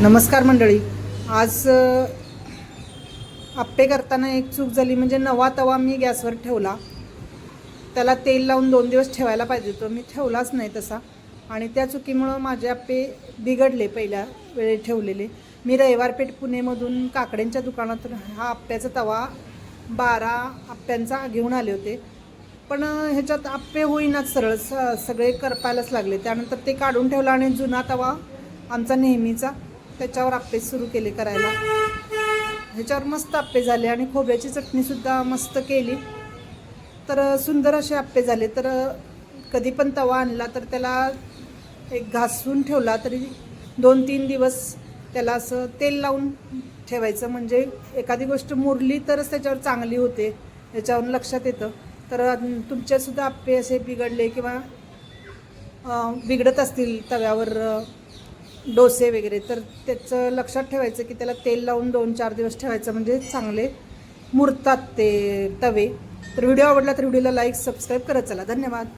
नमस्कार मंडळी. आज आप्पे करताना एक चूक झाली, म्हणजे नवा तवा मी गॅसवर ठेवला. त्याला तेल लावून 2 दिवस ठेवायला पाहिजे होतं, मी ठेवलाच नाही तसा आणि त्या चुकीमुळं माझे आप्पे बिघडले. पहिल्या वेळी ठेवलेले मी रविवार पेठ पुणेमधून काकड्यांच्या दुकानातून हा आप्प्याचा तवा 12 आप्प्यांचा घेऊन आले होते. पण ह्याच्यात आप्पे होईनाच, सरळ सगळे करपायलाच लागले. त्यानंतर ते काढून ठेवलं आणि जुना तवा आमचा नेहमीचा, त्याच्यावर आप्पे सुरू केले करायला. ह्याच्यावर मस्त आप्पे झाले आणि खोबऱ्याची चटणीसुद्धा मस्त केली, तर सुंदर असे आप्पे झाले. तर कधी पण तवा आणला तर त्याला एक घासून ठेवला तरी 2-3 दिवस त्याला असं तेल लावून ठेवायचं, म्हणजे एखादी गोष्ट मुरली तरच त्याच्यावर चांगली होते, याच्यावरून लक्षात येतं. तर तुमच्यासुद्धा आप्पे असे बिघडले किंवा बिघडत असतील तव्यावर, डोसे वगैरे, तर त्याचं लक्षात ठेवायचं की त्याला तेल लावून 2-4 दिवस ठेवायचं, म्हणजे चांगले मुरतात ते तवे. तर व्हिडिओ आवडला तर व्हिडिओला लाईक सबस्क्राईब करत चला. धन्यवाद.